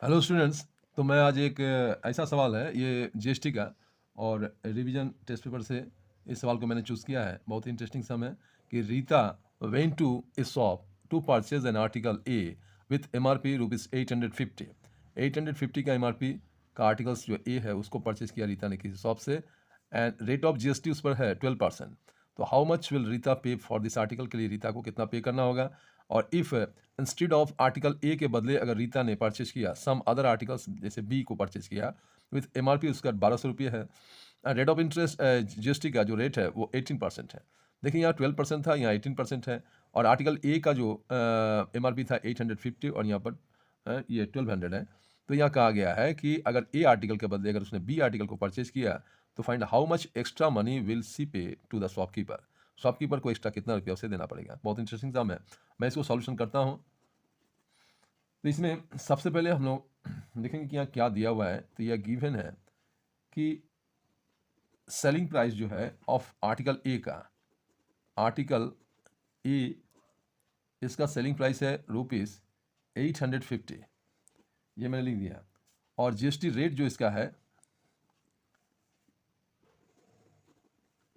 Hello students. तो मैं आज एक ऐसा सवाल है ये जीएसटी का और रिवीजन टेस्ट पेपर से इस सवाल को मैंने चूज़ किया है। बहुत इंटरेस्टिंग सम है कि Rita went to a shop to purchase an article a with MRP rupees 850। 850 का एमआरपी का आर्टिकल्स जो ए है उसको परचेज किया रीता ने किसी शॉप से एंड रेट ऑफ जीएसटी उस पर है 12%। तो हाउ मच विल रीता पे फॉर दिस आर्टिकल, के लिए रीता को कितना पे करना होगा। और इफ़ इंस्टेड ऑफ आर्टिकल ए के बदले अगर रीता ने परचेज किया सम अदर आर्टिकल्स जैसे बी को परचेज किया विथ एमआरपी उसका 1200 रुपये है। रेट ऑफ इंटरेस्ट जीएसटी का जो रेट है वो 18% है। देखिए यहाँ 12% था, यहाँ 18% है। और आर्टिकल ए का जो एमआरपी था 850 और यहाँ पर ये 1200 है। तो यहाँ कहा गया है कि अगर ए आर्टिकल के बदले अगर उसने बी आर्टिकल को परचेज किया तो find how much extra money will see पे टू द शॉपकीपर। शॉपकीपर को एक्स्ट्रा कितना रुपया उसे देना पड़ेगा। बहुत इंटरेस्टिंग सम है। मैं इसको सॉल्यूशन करता हूँ। तो इसमें सबसे पहले हम लोग देखेंगे कि यहाँ क्या दिया हुआ है। तो यह गिवन है कि सेलिंग प्राइस जो है ऑफ आर्टिकल ए का, आर्टिकल ए इसका सेलिंग प्राइस है रुपीज़ 850। ये मैंने लिख दिया। और जीएसटी रेट जो इसका है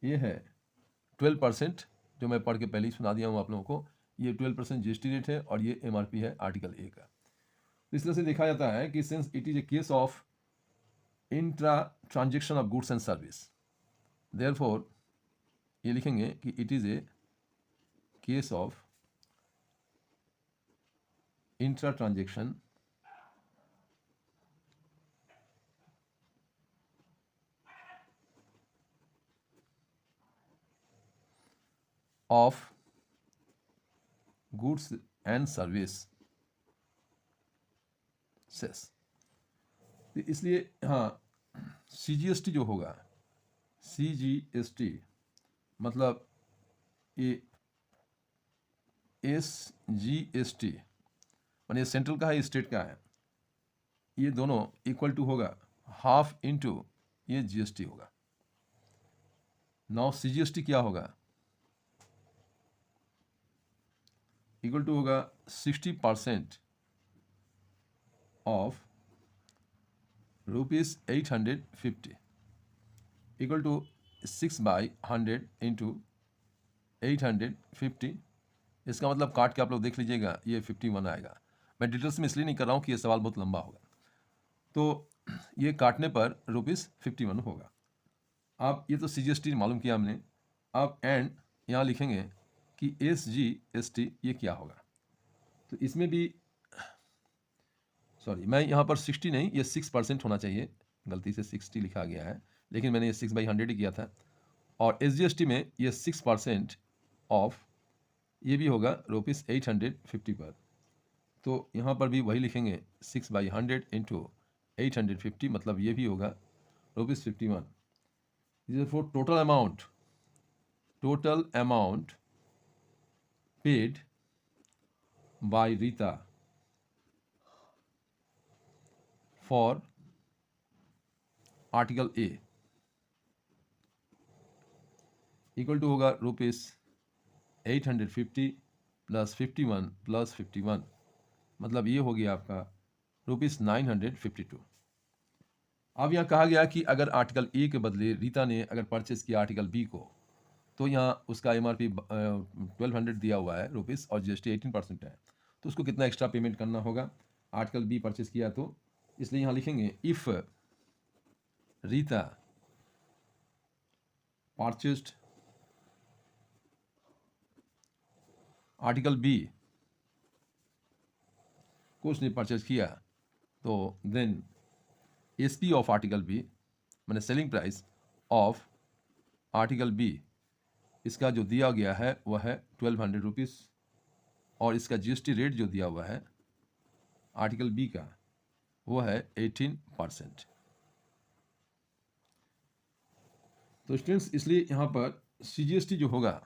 ये है 12%, जो मैं पढ़ के पहले ही सुना दिया हूँ आप लोगों को। ये 12% जीएसटी रेट है और ये एमआरपी है आर्टिकल ए का। तो इस तरह से देखा जाता है कि since it is a case of intra transaction of goods and service, therefore ये लिखेंगे कि it is a case of intra transaction of goods and service cess. इसलिए हाँ, सीजीएसटी जो होगा, सीजीएसटी मतलब ये एसजीएसटी माने सेंट्रल का है स्टेट का है, ये दोनों इक्वल टू होगा हाफ इंटू ये जीएसटी होगा। नाउ सीजीएसटी क्या होगा, इक्वल टू होगा 60% of rupees 850 equal to 6/100 into 850। इसका मतलब काट के आप लोग देख लीजिएगा, ये 51 आएगा। मैं डिटेल्स में इसलिए नहीं कर रहा हूँ कि ये सवाल बहुत लंबा होगा। तो ये काटने पर ₹51 होगा। अब ये तो सीजीएसटी मालूम किया हमने। अब एंड यहाँ लिखेंगे कि एसजीएसटी ये क्या होगा। तो इसमें भी सॉरी, मैं यहाँ पर 60 नहीं, ये 6% होना चाहिए। गलती से 60 लिखा गया है, लेकिन मैंने ये 6/100 ही किया था। और एसजीएसटी में ये 6% ऑफ ये भी होगा ₹850 पर। तो यहाँ पर भी वही लिखेंगे 6/100 इंटू 850, मतलब ये भी होगा ₹51। For total amount paid by Rita for article A equal to होगा ₹850 प्लस 51 प्लस 51, मतलब ये हो गया आपका ₹952। अब यहाँ कहा गया कि अगर आर्टिकल ए के बदले रीता ने अगर परचेस किया आर्टिकल बी को, तो यहाँ उसका एमआरपी 1200 दिया हुआ है रुपीज़ और जीएसटी 18% है। तो उसको कितना एक्स्ट्रा पेमेंट करना होगा आर्टिकल बी परचेस किया तो। इसलिए यहाँ लिखेंगे if Rita purchased article B को उसने परचेज किया, तो then SP of article B मैंने selling price of article B इसका जो दिया गया है वह है 1200 और इसका जीएसटी रेट जो दिया हुआ है आर्टिकल बी का वो है 18%। तो स्टूडेंट्स इसलिए यहाँ पर सीजीएसटी जो होगा,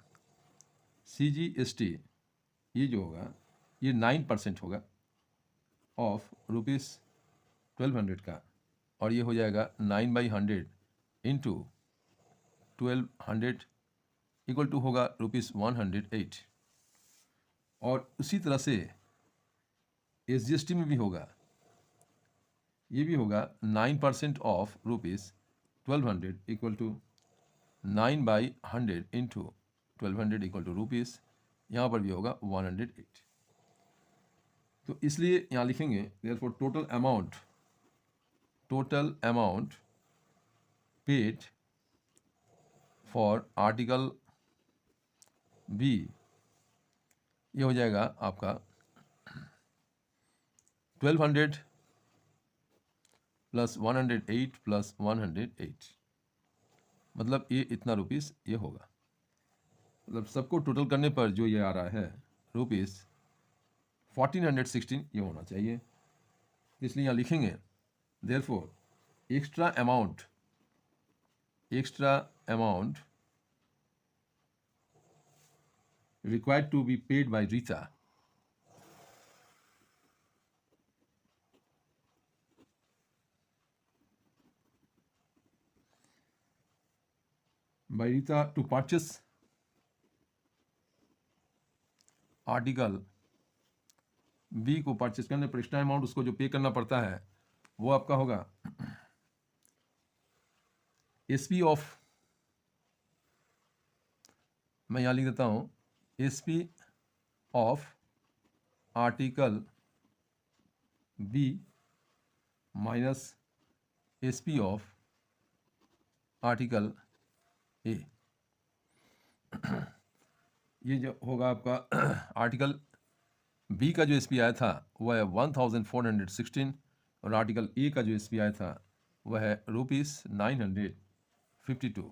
सीजीएसटी ये जो होगा ये 9% होगा ऑफ ₹1200 का, और ये हो जाएगा 9/100 इंटू 1200 इक्वल टू होगा ₹108। और उसी तरह से एसजीएसटी में भी होगा ये भी होगा 9% of ₹1200 equal to 9/100 into 1200 equal to rupees, यहाँ पर भी होगा 108। तो इसलिए यहाँ लिखेंगे therefore total amount paid for article B, ये हो जाएगा आपका 1200 प्लस 108 प्लस 108, मतलब ये इतना रुपीस ये होगा। मतलब सबको टोटल करने पर जो ये आ रहा है रुपीस 1416 ये होना चाहिए। इसलिए यहाँ लिखेंगे therefore extra amount required to be paid by Rita to purchase article B को परचेस करने पर एक्स्ट्रा अमाउंट उसको जो पे करना पड़ता है वो आपका होगा एसपी ऑफ, मैं यहाँ लिख देता हूँ SP of article B minus SP of article A. ये जो होगा आपका आर्टिकल बी का जो एसपी आया था वह है 1416 और आर्टिकल ए का जो एसपी आया था वह है ₹952।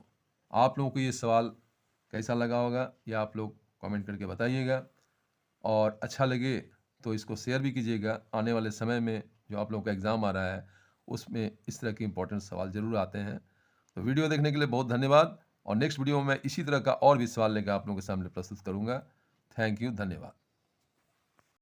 आप लोगों को ये सवाल कैसा लगा होगा या आप लोग कमेंट करके बताइएगा, और अच्छा लगे तो इसको शेयर भी कीजिएगा। आने वाले समय में जो आप लोगों का एग्ज़ाम आ रहा है उसमें इस तरह के इंपॉर्टेंट सवाल ज़रूर आते हैं। तो वीडियो देखने के लिए बहुत धन्यवाद, और नेक्स्ट वीडियो में मैं इसी तरह का और भी सवाल लेकर आप लोगों के सामने प्रस्तुत करूँगा। थैंक यू, धन्यवाद।